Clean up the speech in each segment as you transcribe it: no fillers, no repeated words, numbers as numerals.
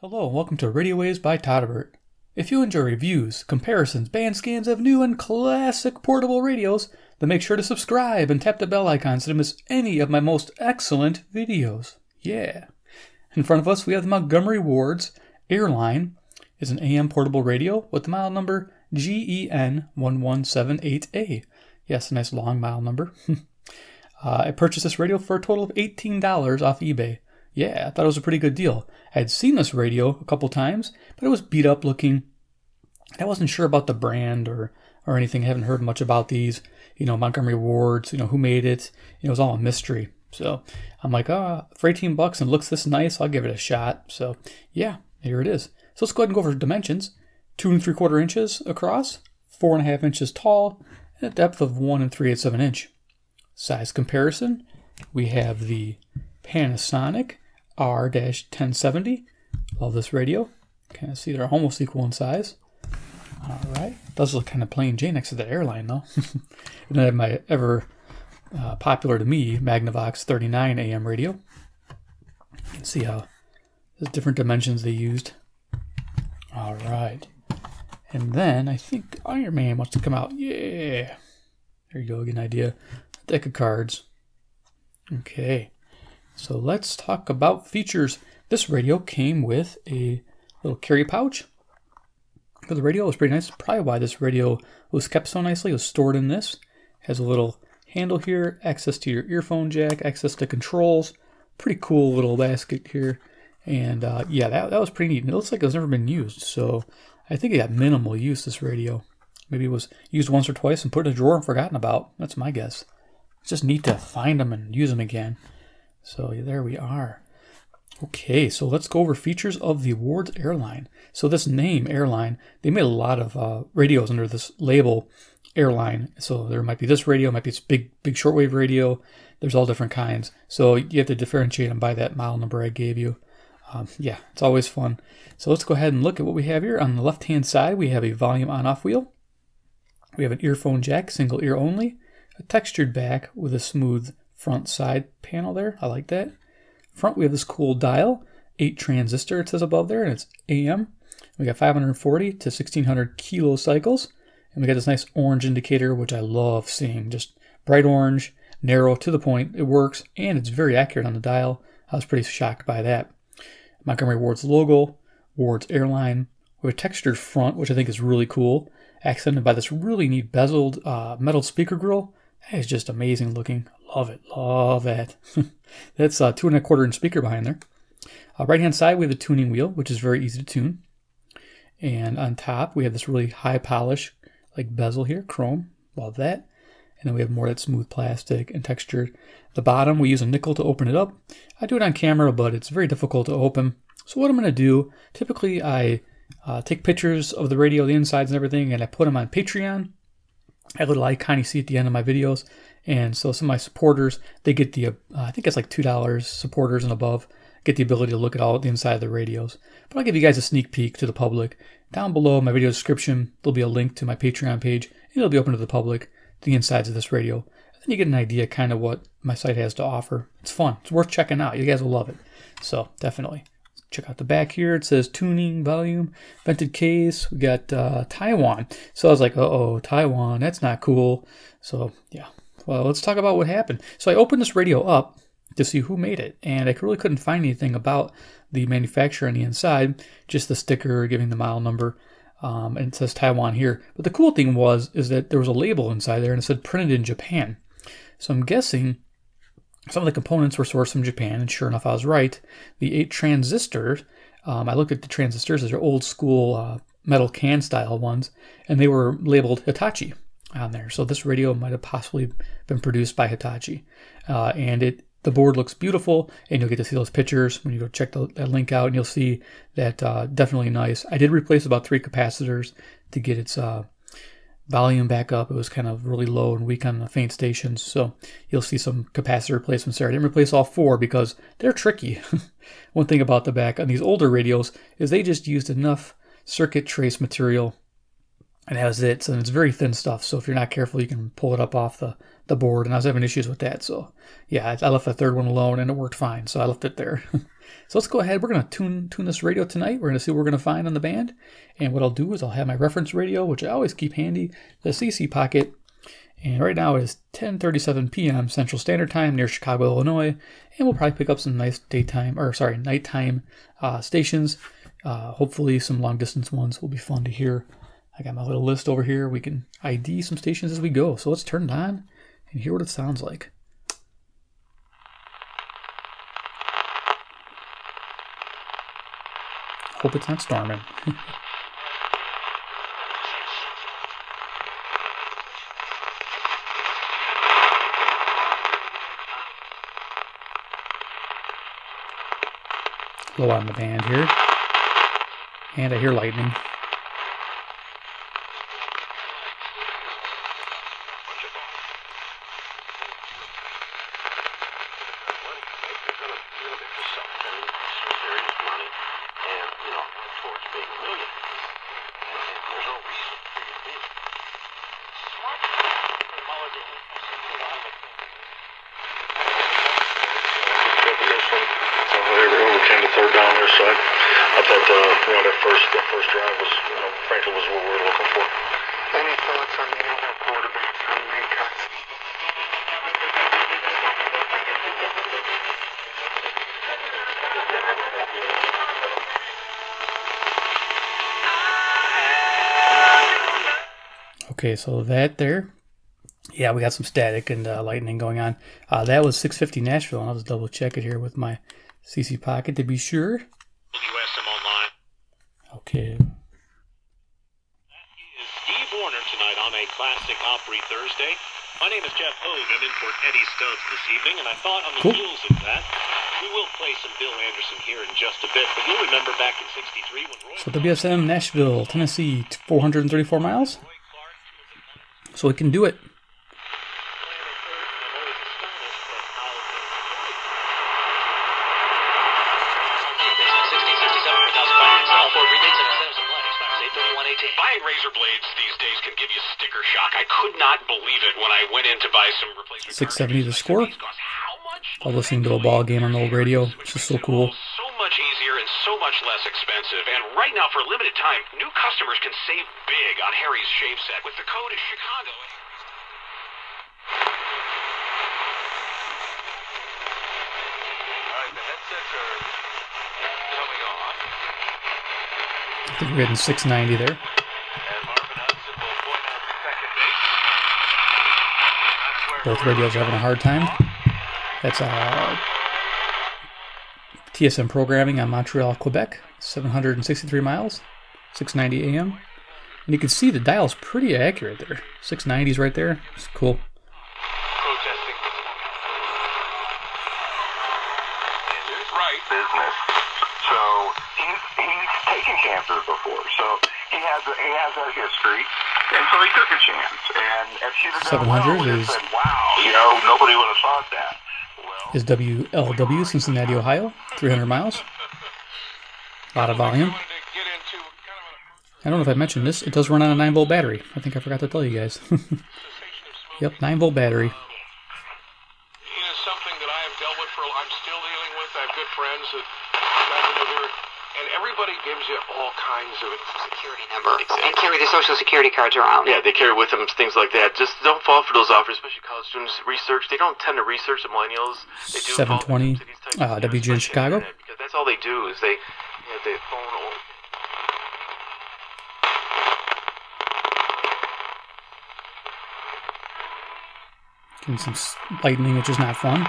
Hello and welcome to Radio Waves by Todderbert. If you enjoy reviews, comparisons, band scans of new and classic portable radios, then make sure to subscribe and tap the bell icon so to miss any of my most excellent videos. Yeah. In front of us we have the Montgomery Wards Airline. It's an AM portable radio with the model number GEN 1178A. Yes, a nice long model number. I purchased this radio for a total of $18 off eBay. Yeah, I thought it was a pretty good deal. I had seen this radio a couple times, but it was beat up looking. I wasn't sure about the brand or anything. I haven't heard much about these. Montgomery Wards, who made it. It was all a mystery. So I'm like, for 18 bucks and looks this nice, I'll give it a shot. So yeah, here it is. So let's go ahead and go over dimensions. 2 3/4 inches across, 4.5 inches tall, and a depth of 1 3/8 of an inch. Size comparison, we have the Panasonic R-1070. Love this radio. Kind of see they're almost equal in size. All right. Does look kind of plain Jane next to that airline though. And then I have my ever popular to me Magnavox 39 AM radio. You can see how there's different dimensions they used. All right. And then I think Iron Man wants to come out. Yeah. There you go. Get an idea. A deck of cards. Okay. So let's talk about features. This radio came with a little carry pouch for the radio. It was pretty nice. Probably why this radio was kept so nicely. It was stored in this. Has a little handle here, access to your earphone jack, access to controls. Pretty cool little basket here. And yeah, that was pretty neat. And it looks like it's never been used. So I think it got minimal use, this radio. Maybe it was used once or twice and put in a drawer and forgotten about. That's my guess. It's just neat to find them and use them again. So there we are. Okay, so let's go over features of the Wards Airline. So this name, Airline, they made a lot of radios under this label, Airline. So there might be this radio, might be this big shortwave radio. There's all different kinds. So you have to differentiate them by that model number I gave you. Yeah, it's always fun. So let's go ahead and look at what we have here. On the left-hand side, we have a volume on-off wheel. We have an earphone jack, single ear only. A textured back with a smooth front side panel there. I like that. Front, we have this cool dial, 8 transistor, it says above there, and it's AM. We got 540 to 1600 kilocycles. And we got this nice orange indicator, which I love seeing. Just bright orange, narrow, to the point. It works, and it's very accurate on the dial. I was pretty shocked by that. Montgomery Wards logo, Wards Airline. We have a textured front, which I think is really cool, accented by this really neat bezeled metal speaker grill. That is just amazing looking. Love it. Love that. That's a 2 1/4 inch speaker behind there. Right hand side, we have the tuning wheel, which is very easy to tune. And on top, we have this really high polish, like bezel here, chrome. Love that. And then we have more of that smooth plastic and textured. The bottom, we use a nickel to open it up. I do it on camera, but it's very difficult to open. So what I'm going to do, typically I take pictures of the radio, the insides and everything, and I put them on Patreon. I have a little icon you see at the end of my videos. And so some of my supporters, they get the, I think it's like $2 supporters and above, get the ability to look at all the inside of the radios. But I'll give you guys a sneak peek to the public. Down below in my video description, there'll be a link to my Patreon page. And it'll be open to the public, the insides of this radio. And then you get an idea kind of what my site has to offer. It's fun. It's worth checking out. You guys will love it. So definitely. Check out the back here. It says tuning, volume, vented case. We got Taiwan. So I was like, uh-oh, Taiwan. That's not cool. So yeah. Well, let's talk about what happened. So I opened this radio up to see who made it, and I really couldn't find anything about the manufacturer on the inside, just the sticker giving the model number, and it says Taiwan here. But the cool thing is that there was a label inside there, and it said printed in Japan. So I'm guessing some of the components were sourced from Japan, and sure enough, I was right. The 8 transistors, I looked at the transistors, they're old school metal can style ones, and they were labeled Hitachi on there. So this radio might have possibly been produced by Hitachi. And the board looks beautiful, and you'll get to see those pictures when you go check that link out, and you'll see that definitely nice. I did replace about 3 capacitors to get its volume back up. It was kind of really low and weak on the faint stations, so you'll see some capacitor replacements there. I didn't replace all 4 because they're tricky. One thing about the back on these older radios is they just used enough circuit trace material, and that was it. So it's very thin stuff, so if you're not careful, you can pull it up off the board, and I was having issues with that. So yeah, I left the third one alone, and it worked fine, so I left it there. So let's go ahead. We're going to tune this radio tonight. We're going to see what we're going to find on the band. And what I'll do is I'll have my reference radio, which I always keep handy, the CC Pocket. And right now it is 10:37 p.m. Central Standard Time near Chicago, Illinois. And we'll probably pick up some nice nighttime stations. Hopefully some long distance ones will be fun to hear. I got my little list over here. We can ID some stations as we go. So let's turn it on and hear what it sounds like. Hope it's not storming. Low on the band here. And I hear lightning. I thought that first drive was, frankly, was what we were looking for. Any thoughts on the other quarterbacks on the main cuts? Okay, so that there. Yeah, we got some static and lightning going on. That was 650 Nashville, and I'll just double check it here with my CC Pocket to be sure. Okay. That is Steve Warner tonight on a Classic Opry Thursday. My name is Jeff Hogue. I'm in for Eddie Stubbs this evening, and I thought on the heels of that, we will play some Bill Anderson here in just a bit. But you'll remember back in '63 when Roy... So WSM Nashville, Tennessee, 434 miles. So we can do it. Buying razor blades these days can give you sticker shock. I could not believe it when I went in to buy some replacement. 670 to score. While listening to a ball game on the old radio. It's just so cool. So much easier and so much less expensive. And right now, for a limited time, new customers can save big on Harry's shave set with the code is Chicago. All right, the headsets are coming on. I think we're getting 690 there. Both radios are having a hard time. That's TSM programming on Montreal, Quebec, 763 miles, 690 AM. And you can see the dial's pretty accurate there. 690's right there. It's cool. Protesting. Right. Business. So he's taken chances before. So he has a history, and so he took a chance. And if she'd have done 700 well, is said, wow, nobody would have thought that. Well, is WLW, Cincinnati, Ohio, 300 miles. A lot of volume. I don't know if I mentioned this. It does run on a 9-volt battery. I think I forgot to tell you guys. Yep, 9-volt battery. It is something that I have dealt with I'm still dealing with. I have good friends that and everybody gives you all kinds of Security number. And carry the social security cards around. Yeah, they carry with them things like that. Just don't fall for those offers, especially college students. Research. They don't tend to research the millennials. They do 720 WGN Chicago. Because that's all they do is they phone over. Getting some lightning, which is not fun.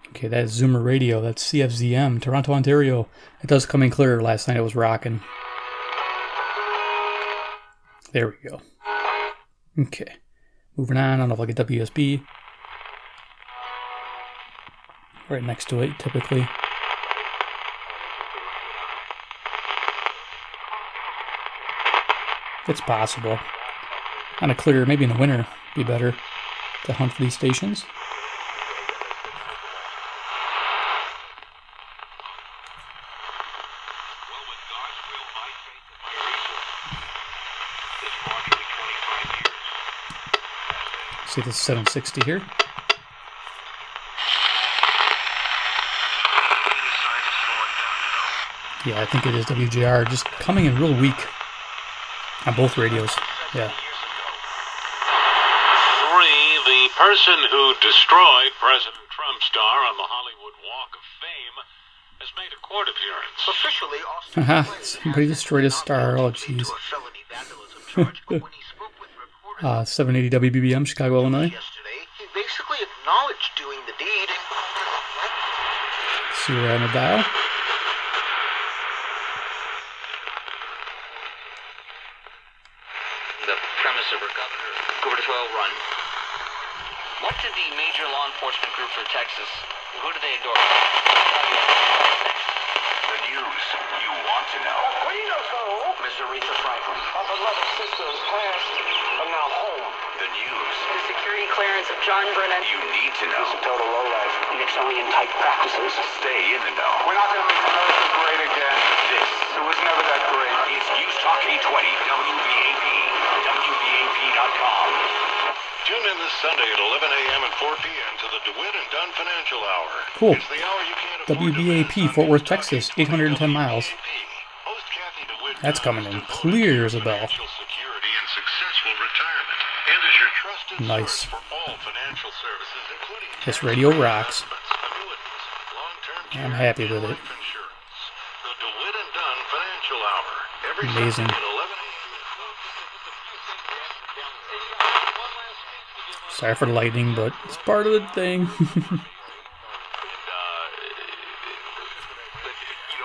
Okay, that is Zoomer Radio. That's CFZM, Toronto, Ontario. It does come in clear. Last night it was rocking. There we go. Okay. Moving on. I don't know if I'll get WSB. Right next to it, typically. It's possible. On a clear, maybe in the winter, be better to hunt for these stations. See, this is 760 here. Yeah, I think it is WJR, just coming in real weak on both radios. Yeah. 3, the person who destroyed President Trump's star on the Hollywood Walk of Fame has made a court appearance. Officially, Haha, somebody destroyed his star. Oh, jeez. 780 WBBM, Chicago, Illinois. Yesterday, he basically acknowledged doing the deed. See where on the dial. The premise of her gubernatorial run. What did the major law enforcement group for Texas, who do they endorse? The news you want to know. We know so. Miss Aretha Franklin. Our beloved sisters past are now home. The news The security clearance of John Brennan. you need to know. It's a total lowlife. Nixonian type practices. Stay in the know. We're not going to make America great again. This It was never that great. is News Talk 820 WBAP. WBAP.com. Tune in this Sunday at 11 a.m. and 4 p.m. to the DeWitt and Dunn Financial Hour. Cool. It's the hour you can't afford to WBAP, miss. Fort Worth, Texas, 810 miles. Host Kathy DeWitt That's coming in Dunn is clear as a bell. financial security and successful retirement, and is your trusted Nice. source for all financial services, including This radio rocks. annuities, long-term care, I'm happy with and it. life insurance. The DeWitt and Dunn Financial Hour. Every Amazing. Sunday at 11 a.m. Sorry for the lightning, but it's part of the thing.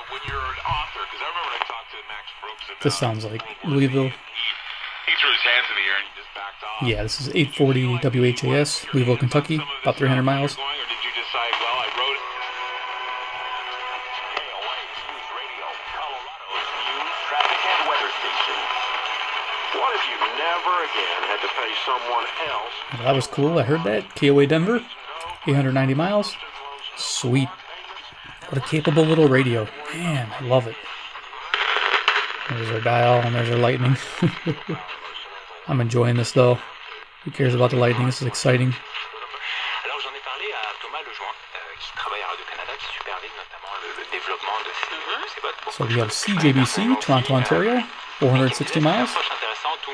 When you're an author, because I remember I talked to Max Brooks about This sounds like Louisville. he threw his hands in the air and he just backed off. Yeah, this is 840 WHAS, Louisville, Kentucky, about 300 miles. Or did you decide, well, I wrote it? News Radio, Colorado's news, traffic, and weather station. What if you never again had to pay someone else? Well, that was cool. I heard that. KOA Denver, 890 miles. Sweet. What a capable little radio. Man, I love it. There's our dial, and there's our lightning. I'm enjoying this, though. Who cares about the lightning? This is exciting. Alors j'en ai parlé à Thomas Lejoin, qui travaille à Radio-Canada, qui supervise notamment le développement de ces bottes pour So we have CJBC, Toronto, Ontario, 460 miles. approche intéressante où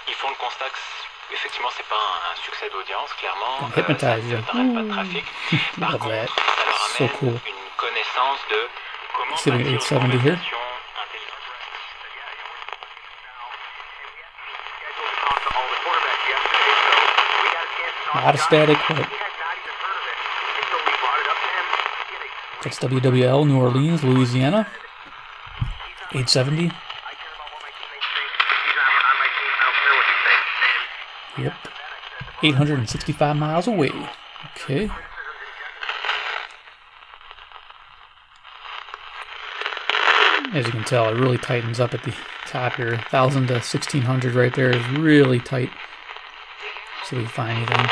ils font le constat que effectivement c'est pas un succès d'audience, clairement. I'm hypnotized, Ça yeah. n'arrête pas de trafic. Par Love contre, that. ça leur So amène cool. une connaissance de comment See if we get bâtir 870 here. une conversation intelligente. A lot of static, but that's WWL, New Orleans, Louisiana. 870. Yep. 865 miles away. Okay. As you can tell, it really tightens up at the top here. 1,000 to 1,600 right there is really tight. See if we can find anything.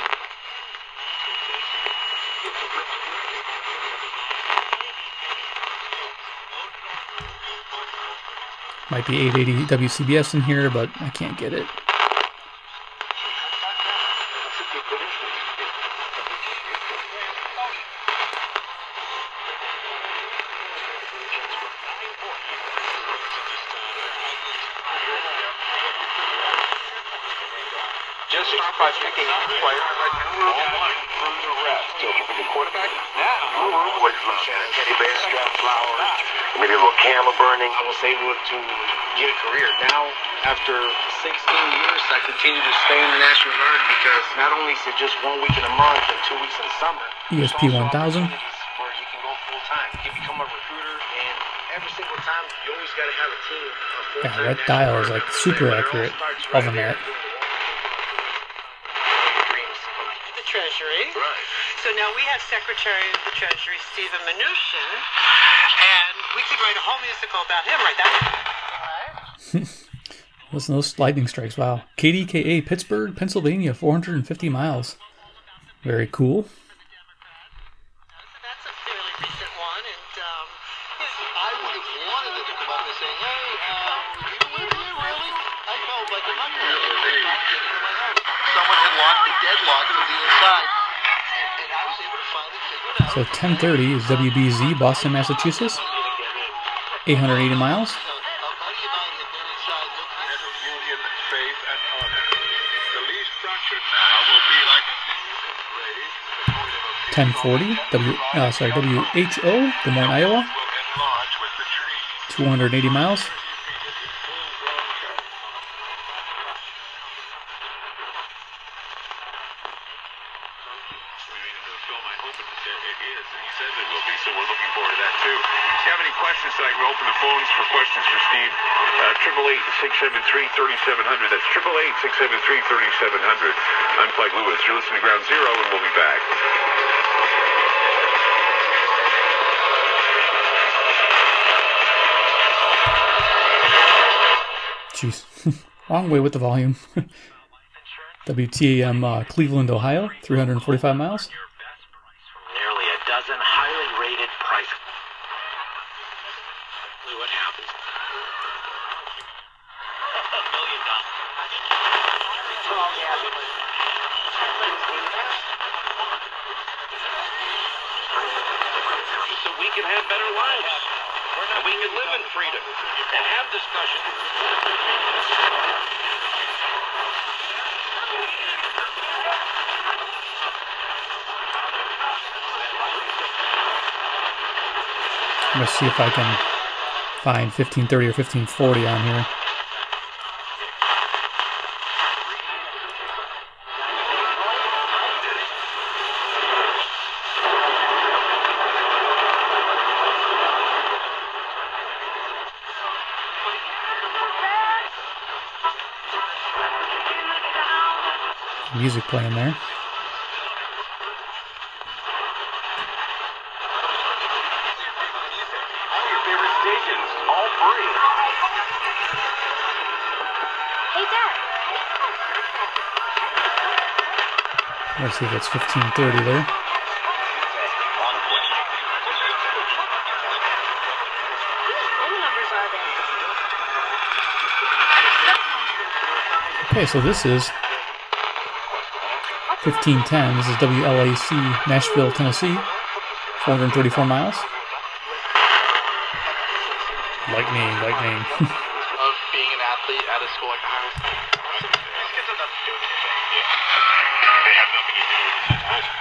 Might be 880 WCBS in here, but I can't get it. Just start by picking up the player and let Guru through the rest. So for the quarterback, now What is Shannon? Teddy bear, strap flowers, maybe a little candle burning. I was able to get a career. Now, after 16 years, I continue to stay in the National Guard because not only is it just 1 week in a month and 2 weeks in the summer, there's ESP also 1000. opportunities where you can go full time. You can become a recruiter, and every single time you always got to have a team. Yeah, that dial is like super accurate. Loving that. The Treasury. Right. So now we have Secretary of the Treasury, Stephen Mnuchin, and we could write a whole musical about him, right? Listen to those lightning strikes. Wow. KDKA, Pittsburgh, Pennsylvania, 450 miles. Very cool. That's a fairly recent one, and I would have wanted it to come up and say, hey, you live here, really? I felt like I'm not going to live here. So someone had locked the deadlock from the inside. And I was able to finally figure it out. So 1030 is WBZ, Boston, Massachusetts. 880 miles. 1040, WHO, Des Moines, Iowa. 280 miles. So we're looking forward to that too. If you have any questions tonight, we'll open the phones for questions for Steve. 888-673-3700. That's 888-673-3700. I'm Clyde Lewis. You're listening to Ground Zero, and we'll be back. Jeez, wrong way with the volume. WTAM Cleveland, Ohio, 345 miles. Nearly a dozen highly rated price. What happened? $1 million. So we can have better lives. And we can live in freedom and have discussion. I'm gonna see if I can find 1530 or 1540 on here. Music playing there. Let's see if it's 1530 there. Okay, so this is 1510. This is WLAC, Nashville, Tennessee. 434 miles. Lightning, lightning. Of being an athlete at a school like Ohio State.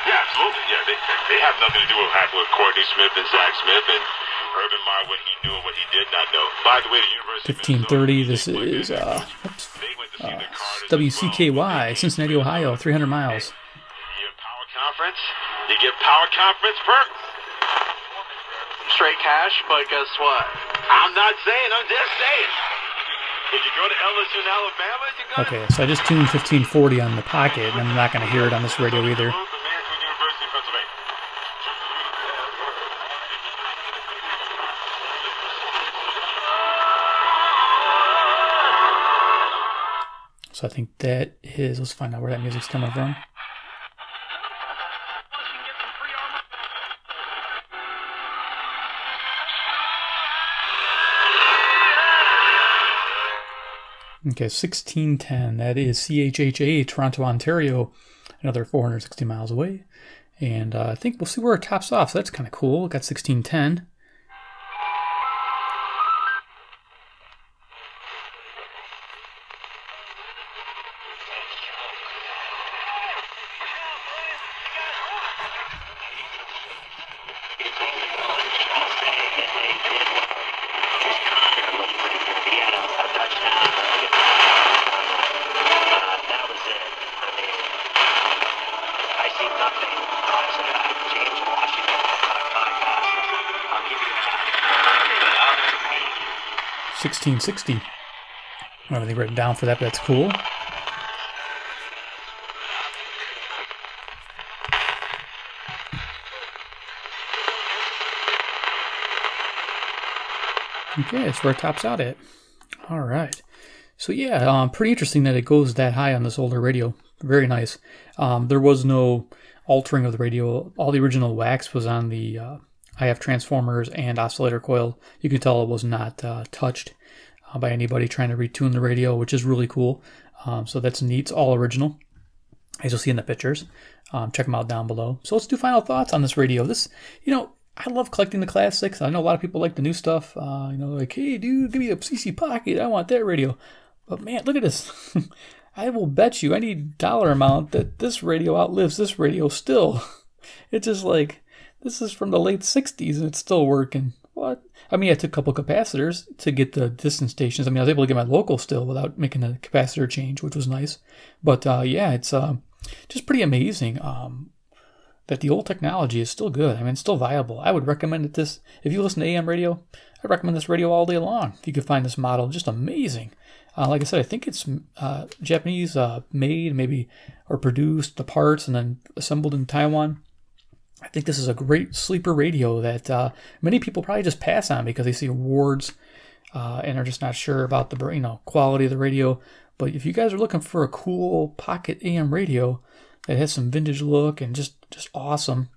Yeah, absolutely. Yeah, they have nothing to do with Courtney Smith and Zach Smith and Urban Meyer, what he knew and what he did not know. By the way, the University 1530, this is WCKY, Cincinnati, Ohio, 300 miles. You get Power Conference, you get Power Conference perks. Straight cash, but guess what? I'm not saying, I'm just saying. If you go to LSU in Alabama, you're going to... Okay, so I just tuned 1540 on the pocket, and I'm not going to hear it on this radio either. So I think that is, let's find out where that music's coming from. Okay, 1610, that is CHHA, Toronto, Ontario, another 460 miles away. And I think we'll see where it tops off, so that's kind of cool. Got 1610. $16.60. I don't have anything written down for that, but that's cool. Okay, that's where it tops out at. All right. So yeah, pretty interesting that it goes that high on this older radio. Very nice. There was no altering of the radio. All the original wax was on the IF transformers and oscillator coil. You can tell it was not touched by anybody trying to retune the radio, which is really cool. So that's neat. It's all original. as you'll see in the pictures. Check them out down below. So let's do final thoughts on this radio. This, I love collecting the classics. I know a lot of people like the new stuff. Like, hey, dude, give me a CC Pocket. I want that radio. But man, look at this. I will bet you any dollar amount that this radio outlives this radio still. It's just like, this is from the late 60s and it's still working. What? I mean, I took a couple capacitors to get the distance stations. I mean, I was able to get my local still without making a capacitor change, which was nice. But yeah, it's just pretty amazing that the old technology is still good. I mean, it's still viable. I would recommend it. If you listen to AM radio, I'd recommend this radio all day long. If you could find this model, just amazing. Like I said, I think it's Japanese made, maybe, or produced, the parts, and then assembled in Taiwan. I think this is a great sleeper radio that many people probably just pass on because they see awards and are just not sure about the quality of the radio. But if you guys are looking for a cool pocket AM radio that has some vintage look and just awesome,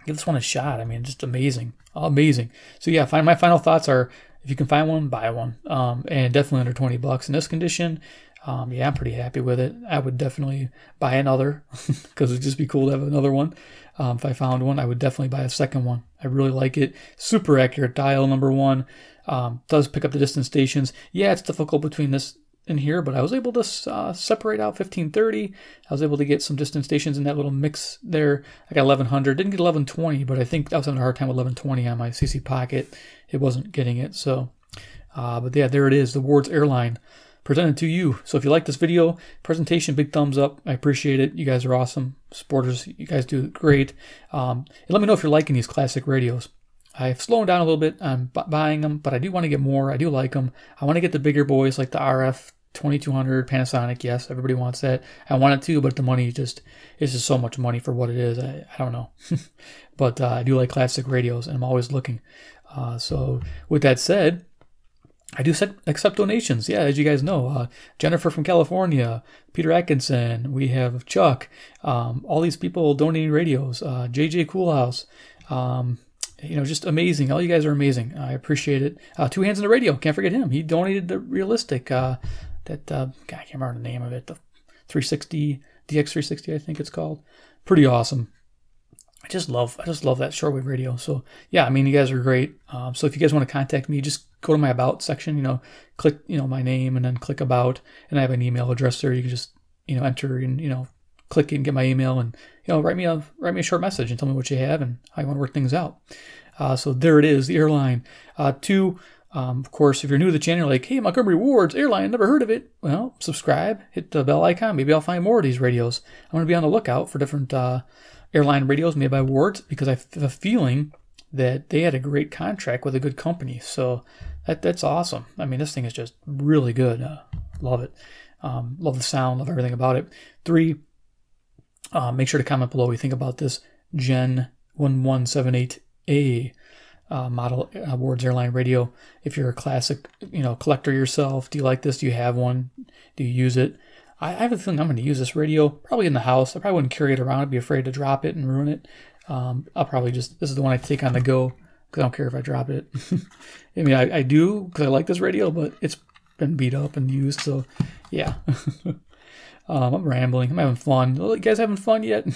give this one a shot. I mean, just amazing, amazing. So yeah, my final thoughts are: if you can find one, buy one, and definitely under $20 in this condition. Yeah, I'm pretty happy with it. I would definitely buy another because it'd just be cool to have another one. If I found one, I would definitely buy a second one. I really like it. Super accurate dial, number one. Does pick up the distance stations. Yeah, it's difficult between this and here, but I was able to separate out 1530. I was able to get some distance stations in that little mix there. I got 1100. Didn't get 1120, but I think I was having a hard time with 1120 on my CC Pocket. It wasn't getting it. So, but yeah, there it is. The Wards Airline presented to you. So if you like this video presentation, big thumbs up. I appreciate it. You guys are awesome supporters. You guys do great. And let me know if you're liking these classic radios. I've slowed down a little bit on buying them, but I do want to get more. I do like them. I want to get the bigger boys like the RF 2200 Panasonic. Yes, everybody wants that. I want it too, but the money is just so much money for what it is. I don't know. But I do like classic radios, and I'm always looking. So with that said, I do accept donations. Yeah, as you guys know, Jennifer from California, Peter Atkinson, we have Chuck, all these people donating radios, JJ Coolhouse, just amazing. All you guys are amazing. I appreciate it. Two Hands in the Radio, can't forget him. He donated the Realistic, God, I can't remember the name of it, the 360, DX360, I think it's called. Pretty awesome. I just love that shortwave radio. So yeah, I mean, you guys are great. So if you guys want to contact me, just go to my About section, click, my name and then click About, and I have an email address there. You can just, enter and, click and get my email and, write me a short message and tell me what you have and how you want to work things out. So there it is, the airline. Of course, if you're new to the channel, like, hey, Montgomery Wards Airline, never heard of it. Well, subscribe, hit the bell icon. Maybe I'll find more of these radios. I'm going to be on the lookout for different, airline radios made by Wards because I have a feeling that they had a great contract with a good company. So that's awesome. I mean, this thing is just really good. Love it. Love the sound, love everything about it. 3, make sure to comment below what you think about this GEN 1178A model Wards Airline radio. If you're a classic, collector yourself, do you like this? Do you have one? Do you use it? I have a feeling I'm going to use this radio probably in the house. I probably wouldn't carry it around. I'd be afraid to drop it and ruin it. I'll probably this is the one I take on the go because I don't care if I drop it. I mean, I do because I like this radio, but it's been beat up and used. So yeah, I'm rambling. I'm having fun. You guys having fun yet?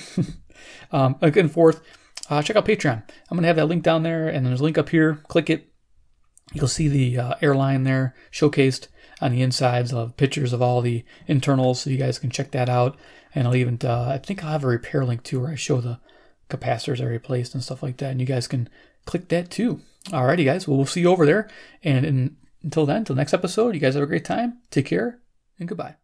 Again, fourth, check out Patreon. I'm going to have that link down there, and there's a link up here. Click it. You'll see the airline there showcased on the insides. I'll have pictures of all the internals so you guys can check that out. And I'll even, I think I'll have a repair link too where I show the capacitors I replaced and stuff like that. And you guys can click that too. Alrighty guys, well, we'll see you over there. And until then, until next episode, you guys have a great time. Take care and goodbye.